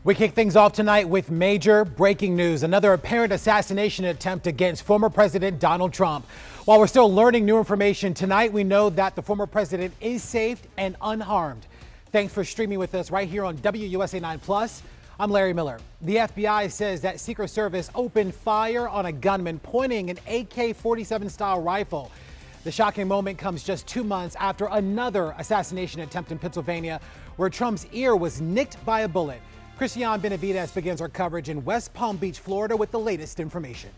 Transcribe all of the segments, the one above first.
We kick things off tonight with major breaking news. Another apparent assassination attempt against former President Donald Trump. While we're still learning new information tonight, we know that the former president is safe and unharmed. Thanks for streaming with us right here on WUSA9 Plus. I'm Larry Miller. The FBI says that Secret Service opened fire on a gunman pointing an AK-47 style rifle. The shocking moment comes just 2 months after another assassination attempt in Pennsylvania, where Trump's ear was nicked by a bullet. Christian Benavides begins our coverage in West Palm Beach, Florida, with the latest information.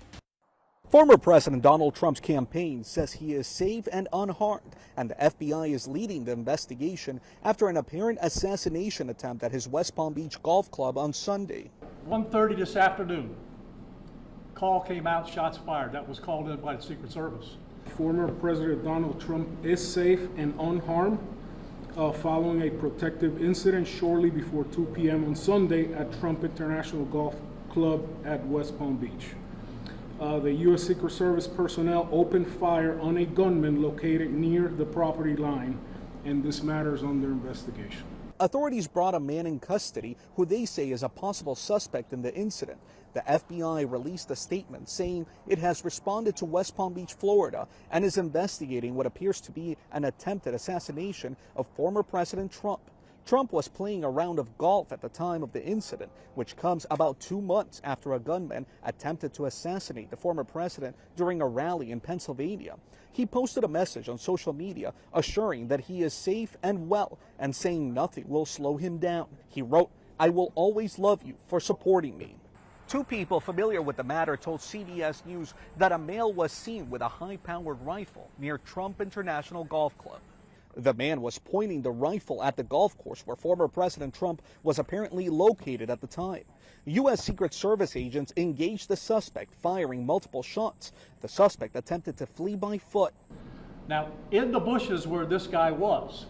Former President Donald Trump's campaign says he is safe and unharmed, and the FBI is leading the investigation after an apparent assassination attempt at his West Palm Beach golf club on Sunday. 1:30 this afternoon, call came out, shots fired. That was called in by the Secret Service. Former President Donald Trump is safe and unharmed following a protective incident shortly before 2 p.m. on Sunday at Trump International Golf Club at West Palm Beach. The U.S. Secret Service personnel opened fire on a gunman located near the property line, and this matter is under investigation. Authorities brought a man in custody who they say is a possible suspect in the incident. The FBI released a statement saying it has responded to West Palm Beach, Florida, and is investigating what appears to be an attempted assassination of former President Trump. Trump was playing a round of golf at the time of the incident, which comes about 2 months after a gunman attempted to assassinate the former president during a rally in Pennsylvania. He posted a message on social media assuring that he is safe and well and saying nothing will slow him down. He wrote, "I will always love you for supporting me." Two people familiar with the matter told CBS News that a male was seen with a high-powered rifle near Trump International Golf Club. The man was pointing the rifle at the golf course where former President Trump was apparently located at the time. U.S. Secret Service agents engaged the suspect, firing multiple shots. The suspect attempted to flee by foot. Now, in the bushes where this guy was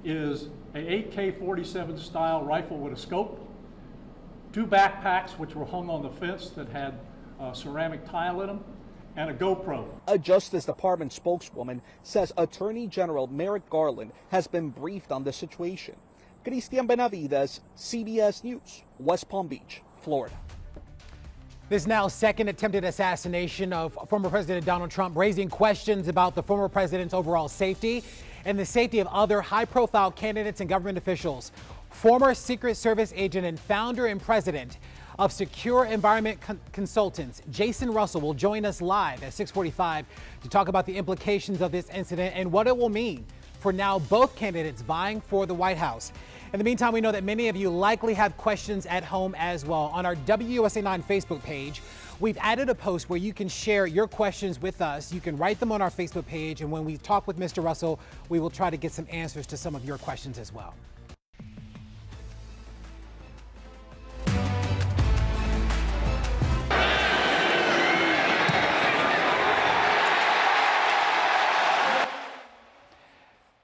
is a AK-47 style rifle with a scope, 2 backpacks which were hung on the fence that had ceramic tile in them, and a GoPro. A Justice Department spokeswoman says Attorney General Merrick Garland has been briefed on the situation. Christian Benavides, CBS News, West Palm Beach, Florida. This now second attempted assassination of former President Donald Trump, raising questions about the former president's overall safety and the safety of other high-profile candidates and government officials. Former Secret Service agent and founder and president of Secure Environment Consultants, Jason Russell, will join us live at 6:45 to talk about the implications of this incident and what it will mean for now both candidates vying for the White House. In the meantime, we know that many of you likely have questions at home as well. On our WUSA9 Facebook page, we've added a post where you can share your questions with us. You can write them on our Facebook page, and when we talk with Mr. Russell, we will try to get some answers to some of your questions as well.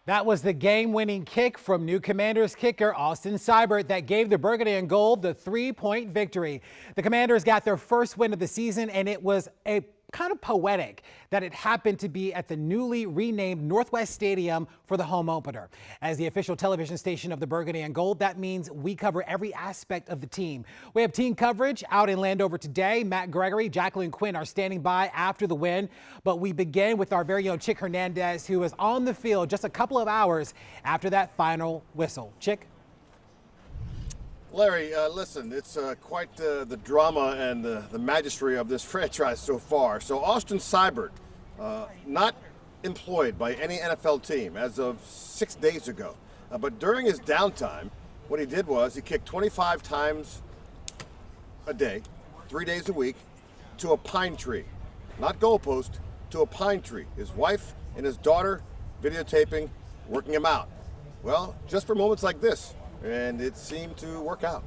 That was the game-winning kick from new Commanders kicker Austin Seibert that gave the Burgundy and Gold the 3-point victory. The Commanders got their first win of the season, and it was a kind of poetic that it happened to be at the newly renamed Northwest Stadium for the home opener. As the official television station of the Burgundy and Gold, that means we cover every aspect of the team. We have team coverage out in Landover today. Matt Gregory, Jacqueline Quinn are standing by after the win, but we begin with our very own Chick Hernandez, who was on the field just a couple of hours after that final whistle. Chick? Larry, listen, it's quite the drama and the majesty of this franchise so far. So Austin Seibert, not employed by any NFL team as of 6 days ago. But during his downtime, what he did was he kicked 25 times a day, 3 days a week, to a pine tree. Not goalpost, to a pine tree. His wife and his daughter videotaping, working him out. Well, just for moments like this. And it seemed to work out.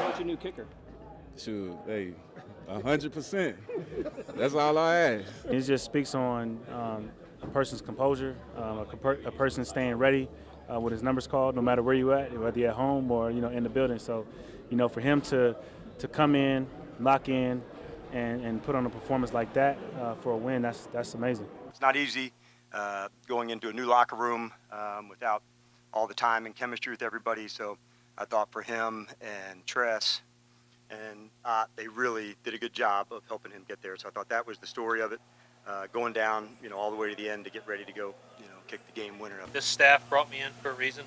What's your new kicker? Shoot, hey, 100%. That's all I ask. It just speaks on a person's composure, a person staying ready with his numbers called, no matter where you're at, whether you're at home or in the building. So, for him to come in, lock in, and put on a performance like that for a win, that's amazing. It's not easy going into a new locker room without all the time and chemistry with everybody. So I thought for him and Tress and they really did a good job of helping him get there. So I thought that was the story of it, going down, all the way to the end to get ready to go, kick the game winner up. This staff brought me in for a reason,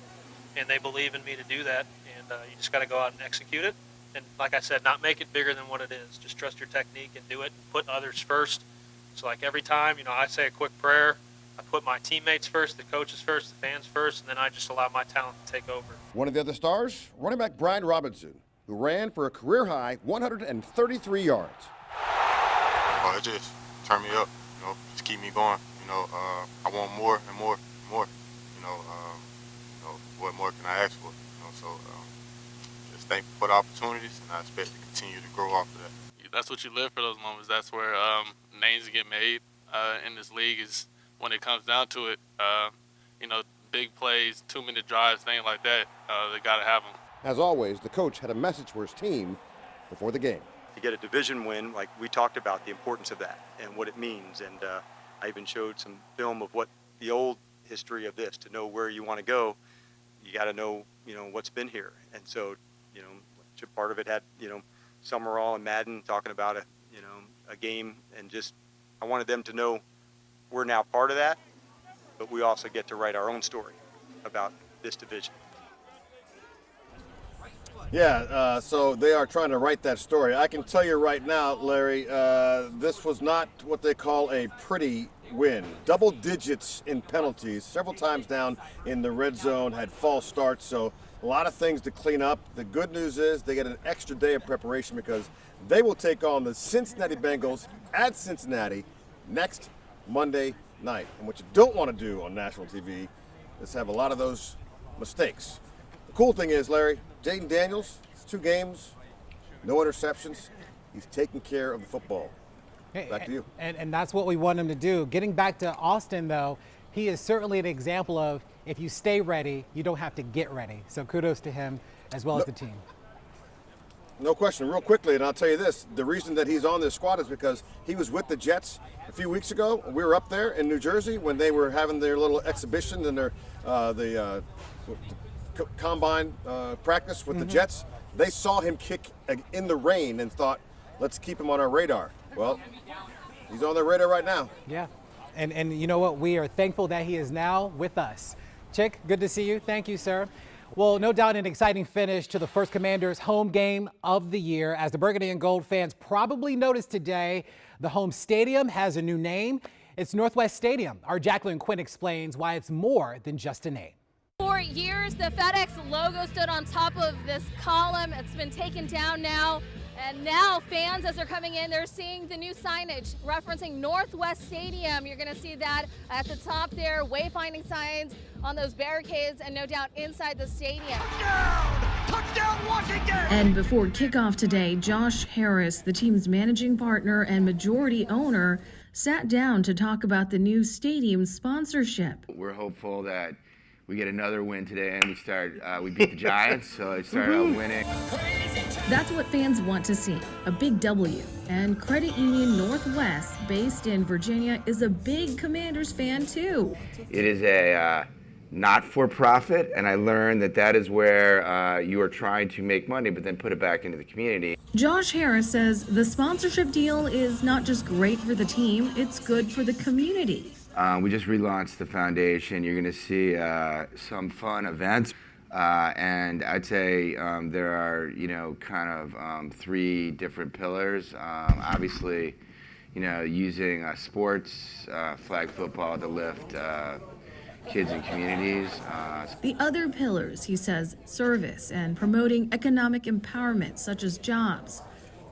and they believe in me to do that. And you just got to go out and execute it. And like I said, not make it bigger than what it is. Just trust your technique and do it and put others first. So like every time, I say a quick prayer. I put my teammates first, the coaches first, the fans first, and then I just allow my talent to take over. One of the other stars, running back Brian Robinson, who ran for a career-high 133 yards. Oh, it just turned me up, just keep me going. I want more and more and more. What more can I ask for? Just thankful for the opportunities, and I expect to continue to grow off of that. That's what you live for, those moments. That's where names get made in this league, is when it comes down to it. Big plays, 2-minute drives, things like that, they got to have them. As always, the coach had a message for his team before the game. To get a division win, like we talked about, the importance of that and what it means. And I even showed some film of what the old history of this. To know where you want to go, you got to know, what's been here. And so, part of it had, Summerall and Madden talking about a game, and just I wanted them to know we're now part of that, but we also get to write our own story about this division. Yeah, so they are trying to write that story. I can tell you right now, Larry, this was not what they call a pretty win. Double digits in penalties, several times down in the red zone, had false starts, so a lot of things to clean up. The good news is they get an extra day of preparation because they will take on the Cincinnati Bengals at Cincinnati next Monday night. And what you don't want to do on national TV is have a lot of those mistakes. The cool thing is, Larry, Jaden Daniels, 2 games, no interceptions. He's taking care of the football. Back to you. And that's what we want him to do. Getting back to Austin, though, he is certainly an example of if you stay ready, you don't have to get ready. So kudos to him as well as the team. No question. Real quickly, and I'll tell you this, the reason that he's on this squad is because he was with the Jets a few weeks ago. We were up there in New Jersey when they were having their little exhibition and their combine practice with the Jets. They saw him kick in the rain and thought, let's keep him on our radar. Well, he's on their radar right now. Yeah. And you know what? We are thankful that he is now with us. Chick, good to see you. Thank you, sir. Well, no doubt an exciting finish to the first Commanders home game of the year. As the Burgundy and Gold fans probably noticed today, the home stadium has a new name. It's Northwest Stadium. Our Jacqueline Quinn explains why it's more than just a name. For years, the FedEx logo stood on top of this column. It's been taken down now. And now fans, as they're coming in, they're seeing the new signage referencing Northwest Stadium. You're going to see that at the top there, wayfinding signs on those barricades, and no doubt inside the stadium. Touchdown, Washington! And before kickoff today, Josh Harris, the team's managing partner and majority owner, sat down to talk about the new stadium sponsorship. We're hopeful that we get another win today, and we beat the Giants, so it started out winning. That's what fans want to see, a big W. And Credit Union Northwest, based in Virginia, is a big Commanders fan too. It is a not-for-profit, and I learned that is where you are trying to make money, but then put it back into the community. Josh Harris says the sponsorship deal is not just great for the team, it's good for the community. We just relaunched the foundation. You're going to see some fun events. And I'd say there are, kind of 3 different pillars. Obviously, using sports, flag football to lift kids and communities. The other pillars, he says, service and promoting economic empowerment, such as jobs.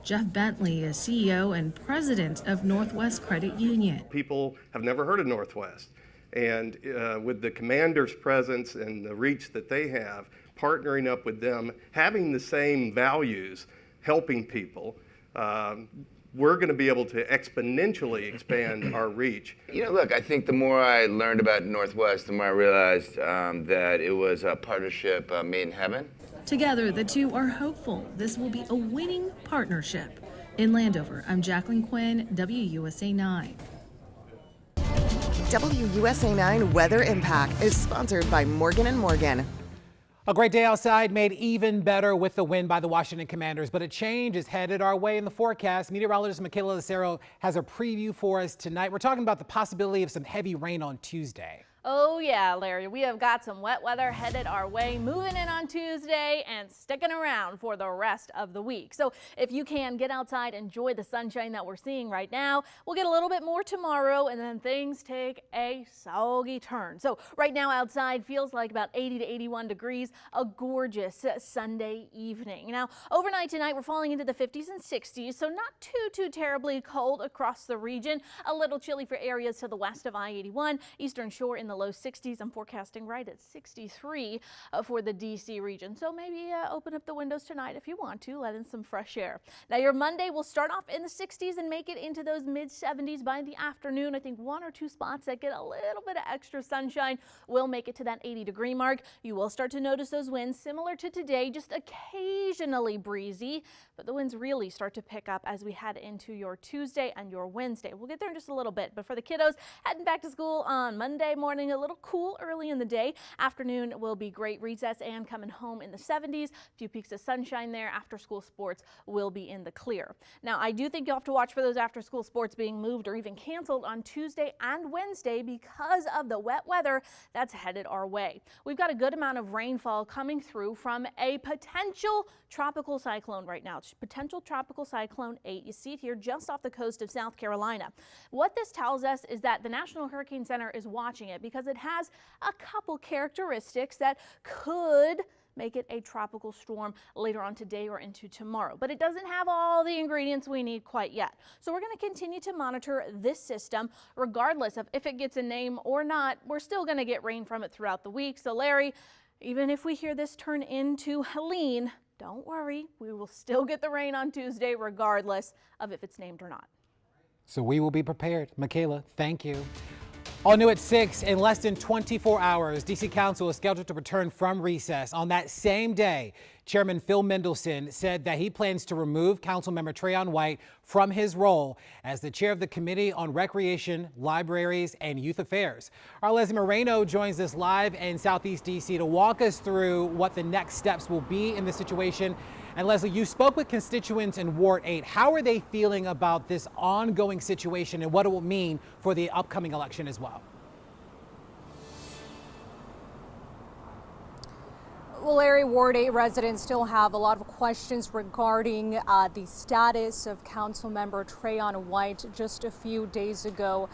Jeff Bentley is CEO and president of Northwest Credit Union. People have never heard of Northwest. And with the Commanders' presence and the reach that they have, partnering up with them, having the same values, helping people, we're going to be able to exponentially expand our reach. Look, I think the more I learned about Northwest, the more I realized that it was a partnership made in heaven. Together, the two are hopeful this will be a winning partnership. In Landover, I'm Jacqueline Quinn, WUSA 9. WUSA9 Weather Impact is sponsored by Morgan & Morgan. A great day outside made even better with the win by the Washington Commanders, but a change is headed our way in the forecast. Meteorologist Michaela Lucero has a preview for us tonight. We're talking about the possibility of some heavy rain on Tuesday. Oh yeah, Larry, we have got some wet weather headed our way, moving in on Tuesday and sticking around for the rest of the week. So if you can get outside, enjoy the sunshine that we're seeing right now. We'll get a little bit more tomorrow and then things take a soggy turn. So right now outside feels like about 80 to 81 degrees, a gorgeous Sunday evening. Now overnight tonight we're falling into the 50s and 60s, so not too terribly cold across the region. A little chilly for areas to the west of I-81, Eastern Shore in the low 60s. I'm forecasting right at 63 for the DC region. So maybe open up the windows tonight if you want to, let in some fresh air. Now your Monday will start off in the 60s and make it into those mid 70s by the afternoon. I think one or two spots that get a little bit of extra sunshine will make it to that 80-degree mark. You will start to notice those winds similar to today, just occasionally breezy, but the winds really start to pick up as we head into your Tuesday and your Wednesday. We'll get there in just a little bit, but for the kiddos heading back to school on Monday morning, a little cool early in the day. Afternoon will be great, recess and coming home in the 70s. A few peaks of sunshine there. After school sports will be in the clear. Now I do think you'll have to watch for those after school sports being moved or even canceled on Tuesday and Wednesday because of the wet weather that's headed our way. We've got a good amount of rainfall coming through from a potential tropical cyclone right now. It's potential tropical cyclone 8. You see it here just off the coast of South Carolina. What this tells us is that the National Hurricane Center is watching it because it has a couple characteristics that could make it a tropical storm later on today or into tomorrow. But it doesn't have all the ingredients we need quite yet. So we're going to continue to monitor this system regardless of if it gets a name or not. We're still going to get rain from it throughout the week. So Larry, even if we hear this turn into Helene, don't worry, we will still get the rain on Tuesday regardless of if it's named or not. So we will be prepared. Michaela, thank you. All new at 6, in less than 24 hours, D.C. Council is scheduled to return from recess. On that same day, Chairman Phil Mendelson said that he plans to remove Councilmember Trayon White from his role as the chair of the Committee on Recreation, Libraries, and Youth Affairs. Our Leslie Moreno joins us live in Southeast D.C. to walk us through what the next steps will be in this situation. And Leslie, you spoke with constituents in Ward 8. How are they feeling about this ongoing situation and what it will mean for the upcoming election as well? Well, Larry, Ward 8 residents still have a lot of questions regarding the status of Councilmember Trayon White. Just a few days ago,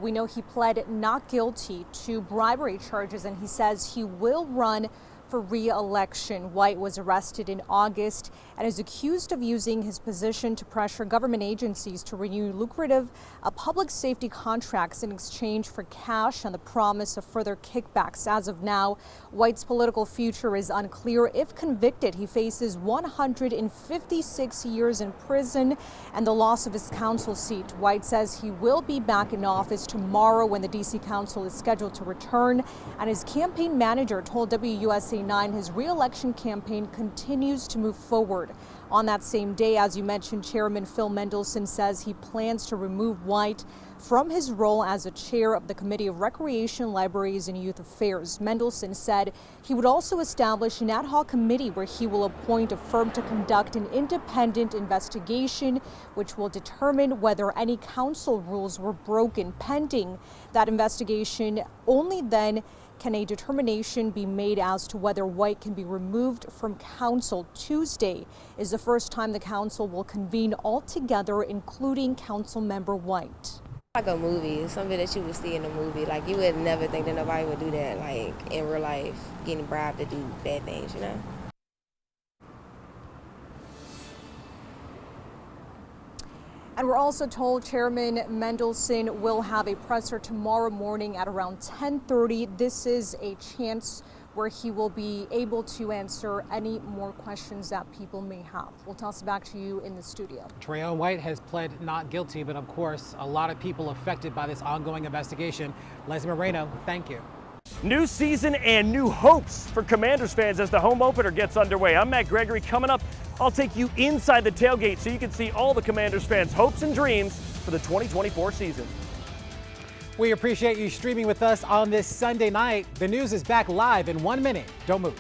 we know he pled not guilty to bribery charges, and he says he will run for re-election. White was arrested in August and is accused of using his position to pressure government agencies to renew lucrative public safety contracts in exchange for cash and the promise of further kickbacks. As of now, White's political future is unclear. If convicted, he faces 156 years in prison and the loss of his council seat. White says he will be back in office tomorrow when the D.C. Council is scheduled to return, and his campaign manager told WUSA9 his re-election campaign continues to move forward. On that same day, as you mentioned, Chairman Phil Mendelson says he plans to remove White from his role as a chair of the Committee of Recreation, Libraries, and Youth Affairs. Mendelson said he would also establish an ad hoc committee where he will appoint a firm to conduct an independent investigation, which will determine whether any council rules were broken. Pending that investigation, only then can a determination be made as to whether White can be removed from council. Tuesday is the first time the council will convene all together, including Councilmember White. Like a movie, something that you would see in a movie. Like, you would never think that nobody would do that, like, in real life, getting bribed to do bad things, you know? And we're also told Chairman Mendelson will have a presser tomorrow morning at around 10:30. This is a chance where he will be able to answer any more questions that people may have. We'll toss it back to you in the studio. Trayon White has pled not guilty, but of course, a lot of people affected by this ongoing investigation. Leslie Moreno, thank you. New season and new hopes for Commanders fans as the home opener gets underway. I'm Matt Gregory. Coming up, I'll take you inside the tailgate so you can see all the Commanders fans' hopes and dreams for the 2024 season. We appreciate you streaming with us on this Sunday night. The news is back live in 1 minute. Don't move.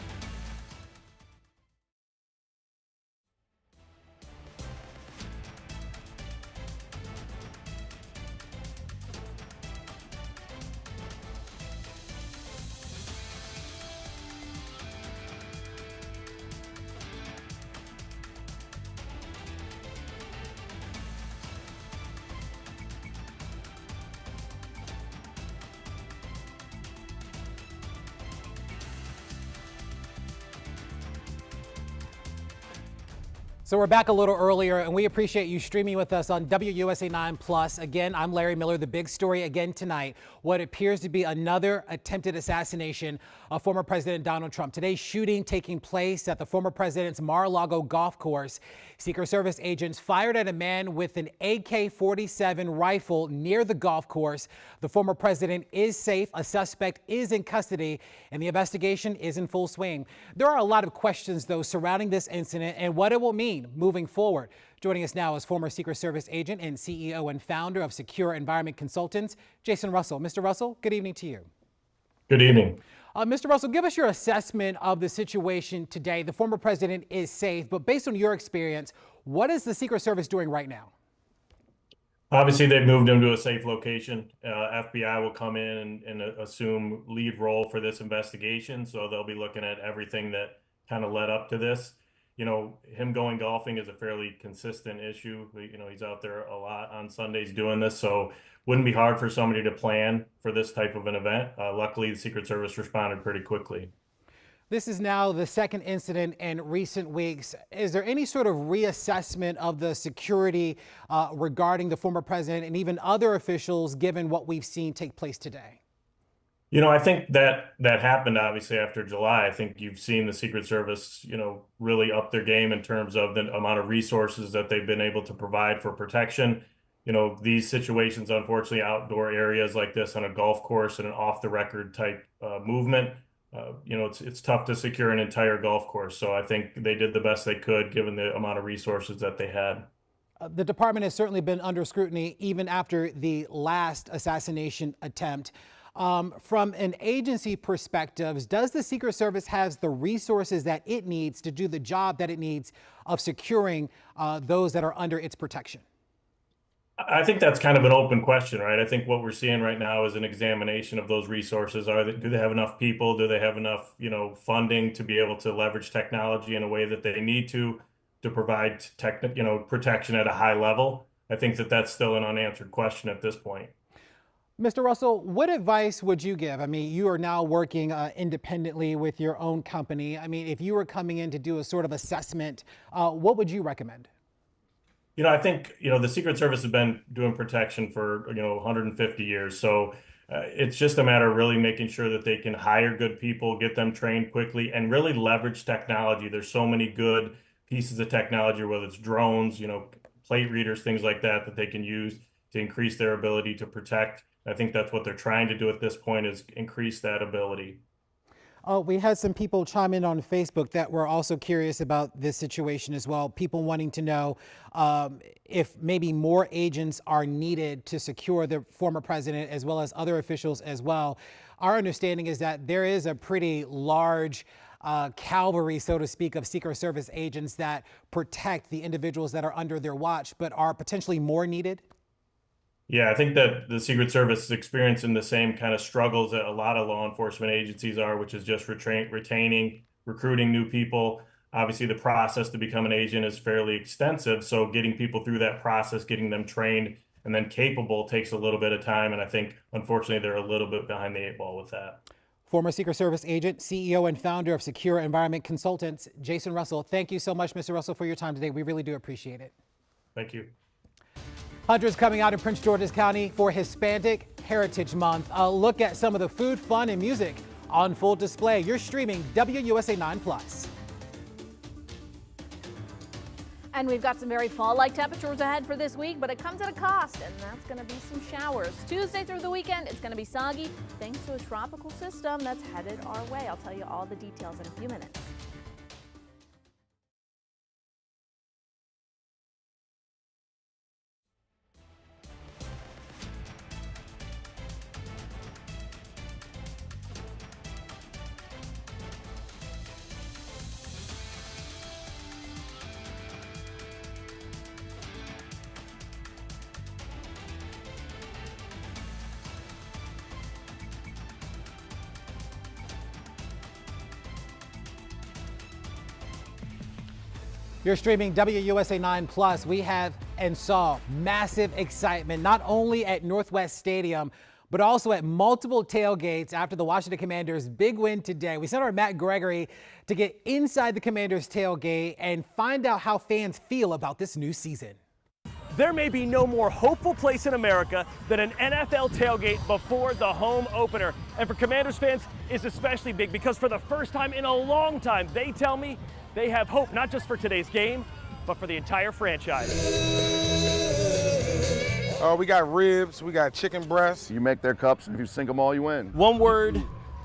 So we're back a little earlier, and we appreciate you streaming with us on WUSA9 Plus. Again, I'm Larry Miller. The big story again tonight, what appears to be another attempted assassination of former President Donald Trump. Today's shooting taking place at the former president's Mar-a-Lago golf course. Secret Service agents fired at a man with an AK-47 rifle near the golf course. The former president is safe. A suspect is in custody, and the investigation is in full swing. There are a lot of questions, though, surrounding this incident and what it will mean moving forward. Joining us now is former Secret Service agent and CEO and founder of Secure Environment Consultants, Jason Russell. Mr. Russell, good evening to you. Good evening. Mr. Russell, give us your assessment of the situation today. The former president is safe, but based on your experience, what is the Secret Service doing right now? Obviously, they've moved him to a safe location. FBI will come in and assume lead role for this investigation, so they'll be looking at everything that kind of led up to this. You know, him going golfing is a fairly consistent issue. You know, he's out there a lot on Sundays doing this, so wouldn't be hard for somebody to plan for this type of an event. Luckily, the Secret Service responded pretty quickly. This is now the second incident in recent weeks. Is there any sort of reassessment of the security regarding the former president and even other officials, given what we've seen take place today? You know, I think that happened obviously after July. I think you've seen the Secret Service, you know, really up their game in terms of the amount of resources that they've been able to provide for protection. You know, these situations, unfortunately, outdoor areas like this on a golf course and an off-the-record type movement, you know, it's tough to secure an entire golf course. So I think they did the best they could given the amount of resources that they had. The department has certainly been under scrutiny even after the last assassination attempt. From an agency perspective, does the Secret Service have the resources that it needs to do the job that it needs of securing those that are under its protection? I think that's kind of an open question, right? I think what we're seeing right now is an examination of those resources. Do they have enough people? Do they have enough, you know, funding to be able to leverage technology in a way that they need to provide protection at a high level? I think that's still an unanswered question at this point. Mr. Russell, what advice would you give? I mean, you are now working independently with your own company. I mean, if you were coming in to do a sort of assessment, what would you recommend? You know, I think, you know, the Secret Service has been doing protection for, you know, 150 years. So it's just a matter of really making sure that they can hire good people, get them trained quickly, and really leverage technology. There's so many good pieces of technology, whether it's drones, you know, plate readers, things like that they can use to increase their ability to protect. I think that's what they're trying to do at this point, is increase that ability. We had some people chime in on Facebook that were also curious about this situation as well. People wanting to know if maybe more agents are needed to secure the former president as well as other officials as well. Our understanding is that there is a pretty large cavalry, so to speak, of Secret Service agents that protect the individuals that are under their watch, but are potentially more needed. Yeah, I think that the Secret Service is experiencing the same kind of struggles that a lot of law enforcement agencies are, which is just retaining, recruiting new people. Obviously, the process to become an agent is fairly extensive. So getting people through that process, getting them trained and then capable takes a little bit of time. And I think, unfortunately, they're a little bit behind the 8 ball with that. Former Secret Service agent, CEO and founder of Secure Environment Consultants, Jason Russell. Thank you so much, Mr. Russell, for your time today. We really do appreciate it. Thank you. Hundreds coming out in Prince George's County for Hispanic Heritage Month. A look at some of the food, fun, and music on full display. You're streaming WUSA9 Plus. And we've got some very fall-like temperatures ahead for this week, but it comes at a cost, and that's going to be some showers. Tuesday through the weekend, it's going to be soggy thanks to a tropical system that's headed our way. I'll tell you all the details in a few minutes. You're streaming WUSA9 Plus. We have and saw massive excitement, not only at Northwest Stadium, but also at multiple tailgates after the Washington Commanders' big win today. We sent our Matt Gregory to get inside the Commanders' tailgate and find out how fans feel about this new season. There may be no more hopeful place in America than an NFL tailgate before the home opener. And for Commanders fans, it's especially big because for the first time in a long time, they tell me they have hope not just for today's game, but for the entire franchise. We got ribs, we got chicken breasts. You make their cups, and if you sink them all, you win. One word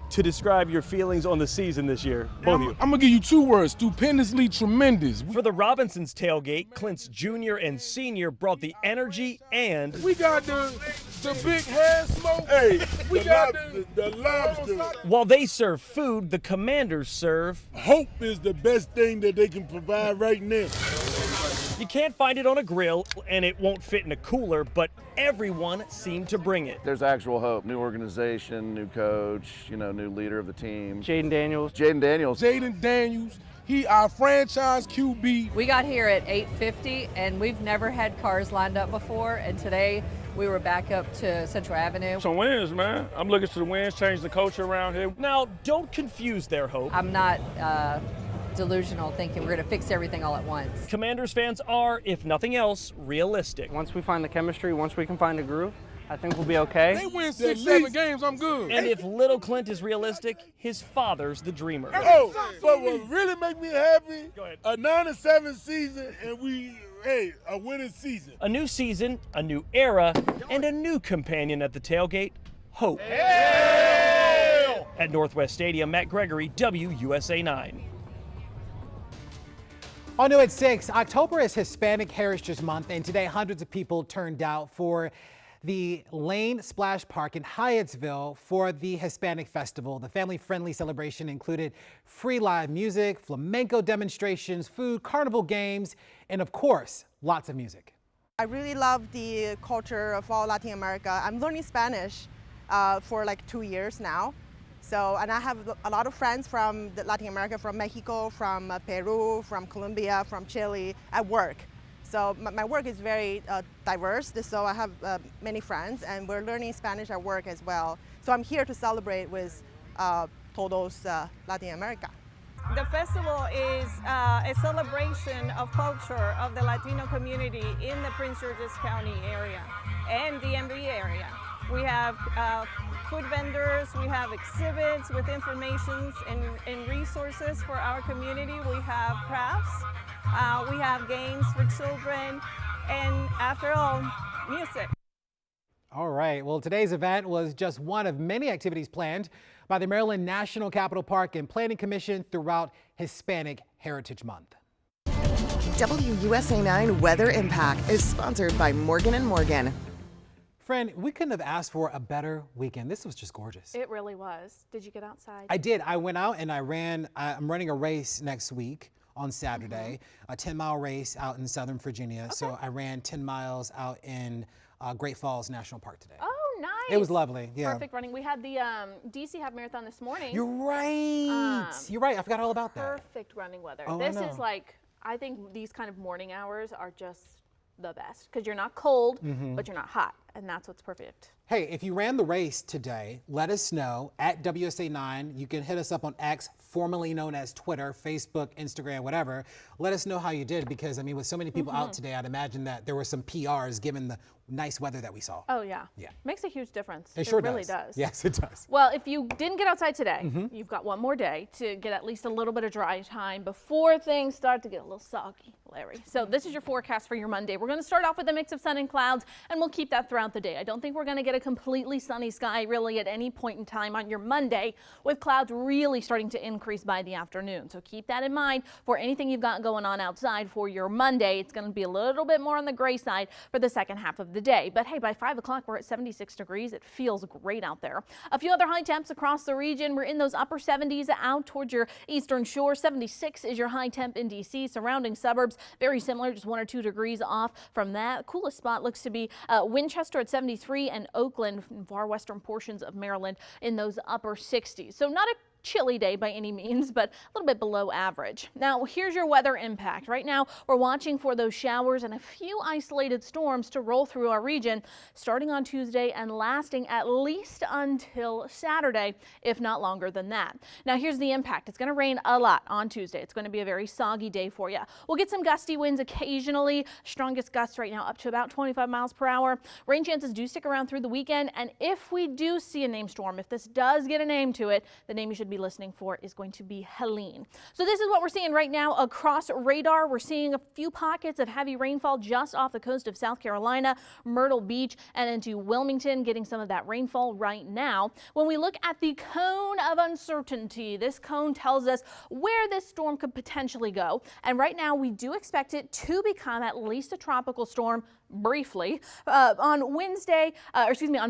to describe your feelings on the season this year, both of you. I'm gonna give you two words: stupendously tremendous. For the Robinsons tailgate, Clint's junior and senior brought the energy and We got the big head smoke. Hey, we got the lobster. While they serve food, the Commanders serve hope is the best thing that they can provide right now. You can't find it on a grill, and it won't fit in a cooler, but everyone seemed to bring it. There's actual hope. New organization, new coach, new leader of the team. Jaden Daniels. Jaden Daniels, he our franchise QB. We got here at 8:50, and we've never had cars lined up before, and today we were back up to Central Avenue. Some wins, man. I'm looking to the wins, change the culture around here. Now, don't confuse their hope. I'm not delusional thinking we're going to fix everything all at once. Commanders fans are, if nothing else, realistic. Once we find the chemistry, once we can find a groove, I think we'll be okay. They win 6-7 games, I'm good. And if little Clint is realistic, his father's the dreamer. Oh, but what really make me happy, a 9-7 season, and a winning season. A new season, a new era, and a new companion at the tailgate, hope. Hell! At Northwest Stadium, Matt Gregory, WUSA9. On new at 6, October is Hispanic Heritage Month, and today hundreds of people turned out for the Lane Splash Park in Hyattsville for the Hispanic Festival. The family-friendly celebration included free live music, flamenco demonstrations, food, carnival games, and of course, lots of music. I really love the culture of all Latin America. I'm learning Spanish for like 2 years now. And I have a lot of friends from Latin America, from Mexico, from Peru, from Colombia, from Chile at work. So my work is very diverse, so I have many friends, and we're learning Spanish at work as well. So I'm here to celebrate with todos Latin America. The festival is a celebration of culture of the Latino community in the Prince George's County area and the DMV area. We have food vendors, we have exhibits with information and resources for our community. We have crafts, we have games for children, and after all, music. All right, well, today's event was just one of many activities planned by the Maryland National Capital Park and Planning Commission throughout Hispanic Heritage Month. WUSA9 Weather Impact is sponsored by Morgan & Morgan. Friend, we couldn't have asked for a better weekend. This was just gorgeous. It really was. Did you get outside? I did. I went out and I ran. I'm running a race next week on Saturday, a 10-mile race out in Southern Virginia. Okay. So I ran 10 miles out in Great Falls National Park today. Oh, nice. It was lovely. Yeah. Perfect running. We had the DC Half Marathon this morning. You're right. You're right. I forgot all about that. Perfect running weather. Oh, this is like, I think these kind of morning hours are just the best because you're not cold, but you're not hot. And that's what's perfect. Hey, if you ran the race today, let us know at WUSA9. You can hit us up on X, formerly known as Twitter, Facebook, Instagram, whatever. Let us know how you did because, I mean, with so many people out today, I'd imagine that there were some PRs given the nice weather that we saw. Oh, yeah. Yeah. Makes a huge difference. It sure really does. Yes, it does. Well, if you didn't get outside today, you've got one more day to get at least a little bit of dry time before things start to get a little soggy, Larry. So this is your forecast for your Monday. We're going to start off with a mix of sun and clouds, and we'll keep that throughout the day. I don't think we're going to get a completely sunny sky really at any point in time on your Monday, with clouds really starting to increase by the afternoon. So keep that in mind for anything you've got going on outside for your Monday. It's going to be a little bit more on the gray side for the second half of the day. But hey, by 5 o'clock, we're at 76 degrees. It feels great out there. A few other high temps across the region. We're in those upper 70s out towards your eastern shore. 76 is your high temp in D.C. Surrounding suburbs, very similar, just 1 or 2 degrees off from that. Coolest spot looks to be Winchester at 73 and Oakland, far western portions of Maryland, in those upper 60s. So not a chilly day by any means, but a little bit below average. Now, here's your weather impact. Right now, we're watching for those showers and a few isolated storms to roll through our region starting on Tuesday and lasting at least until Saturday, if not longer than that. Now, here's the impact. It's going to rain a lot on Tuesday. It's going to be a very soggy day for you. We'll get some gusty winds occasionally. Strongest gusts right now up to about 25 miles per hour. Rain chances do stick around through the weekend, and if we do see a named storm, if this does get a name to it, the name you should be listening for is going to be Helene. So this is what we're seeing right now across radar. We're seeing a few pockets of heavy rainfall just off the coast of South Carolina, Myrtle Beach, and into Wilmington, getting some of that rainfall right now. When we look at the cone of uncertainty, this cone tells us where this storm could potentially go. And right now we do expect it to become at least a tropical storm briefly on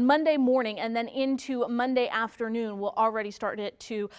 Monday morning, and then into Monday afternoon. We'll already start to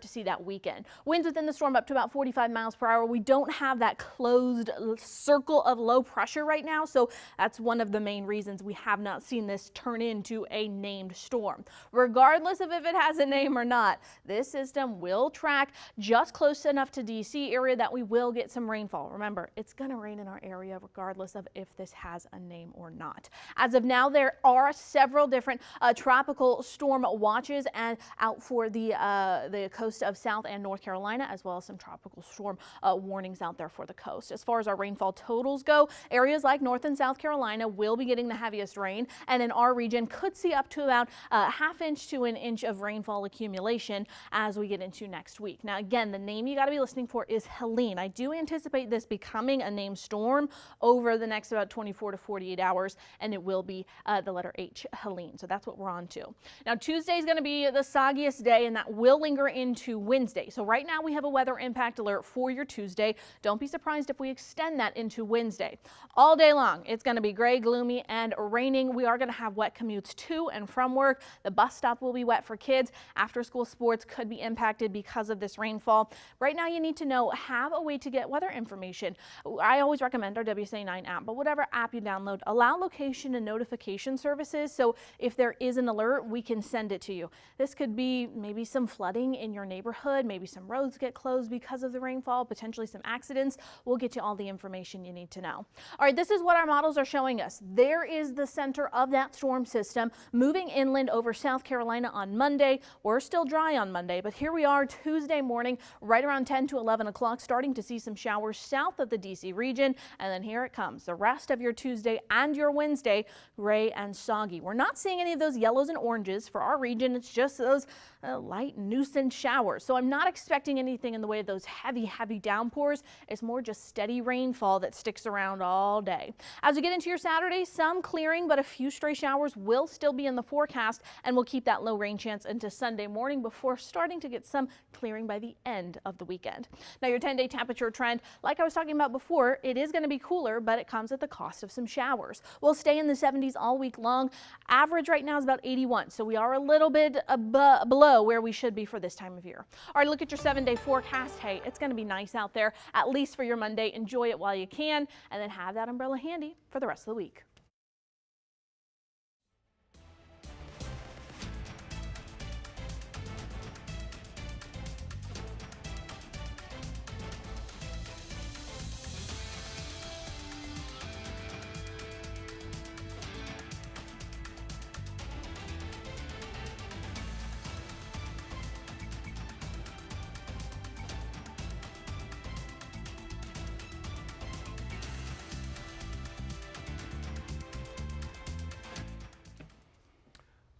see that weekend. Winds within the storm up to about 45 miles per hour. We don't have that closed circle of low pressure right now, so that's one of the main reasons we have not seen this turn into a named storm. Regardless of if it has a name or not, this system will track just close enough to DC area that we will get some rainfall. Remember, it's going to rain in our area regardless of if this has a name or not. As of now, there are several different tropical storm watches and out for the coast of South and North Carolina, as well as some tropical storm warnings out there for the coast. As far as our rainfall totals go, areas like North and South Carolina will be getting the heaviest rain, and in our region could see up to about ½ inch to an inch of rainfall accumulation as we get into next week. Now, again, the name you got to be listening for is Helene. I do anticipate this becoming a named storm over the next about 24 to 48 hours, and it will be the letter H, Helene. So that's what we're on to. Now, Tuesday is going to be the soggiest day, and that will linger into Wednesday. So right now we have a weather impact alert for your Tuesday. Don't be surprised if we extend that into Wednesday. All day long, it's going to be gray, gloomy, and raining. We are going to have wet commutes to and from work. The bus stop will be wet for kids. After school sports could be impacted because of this rainfall. Right now, you need to know, have a way to get weather information. I always recommend our WUSA9 app, but whatever app you download, allow location and notification services, so if there is an alert, we can send it to you. This could be maybe some flooding in your neighborhood, maybe some roads get closed because of the rainfall, potentially some accidents. We'll get you all the information you need to know. All right, this is what our models are showing us. There is the center of that storm system moving inland over South Carolina on Monday. We're still dry on Monday, but here we are Tuesday morning, right around 10 to 11 o'clock, starting to see some showers south of the DC region, and then here it comes. The rest of your Tuesday and your Wednesday, gray and soggy. We're not seeing any of those yellows and oranges for our region. It's just those light nuisance showers. So I'm not expecting anything in the way of those heavy downpours. It's more just steady rainfall that sticks around all day. As we get into your Saturday, some clearing, but a few stray showers will still be in the forecast, and we'll keep that low rain chance into Sunday morning before starting to get some clearing by the end of the weekend. Now, your 10-day temperature trend, like I was talking about before, it is going to be cooler, but it comes at the cost of some showers. We'll stay in the 70s all week long. Average right now is about 81, so we are a little bit below where we should be for this time of year. All right, look at your 7-day forecast. Hey, it's going to be nice out there, at least for your Monday. Enjoy it while you can, and then have that umbrella handy for the rest of the week.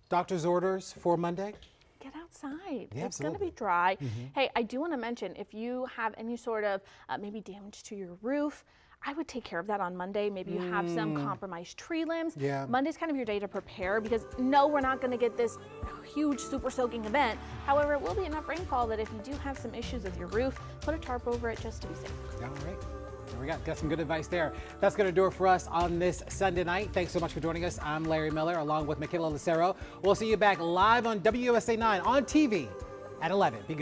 Doctor's orders for Monday? Get outside. Yeah, it's going to absolutely. be dry. Hey, I do want to mention, if you have any sort of maybe damage to your roof, I would take care of that on Monday. Maybe you have some compromised tree limbs. Yeah. Monday's kind of your day to prepare, because no, we're not going to get this huge super soaking event. However, it will be enough rainfall that if you do have some issues with your roof, put a tarp over it just to be safe. All right. There we got some good advice there. That's going to do it for us on this Sunday night. Thanks so much for joining us. I'm Larry Miller, along with Michaela Lucero. We'll see you back live on WUSA9 on TV at 11. Be good.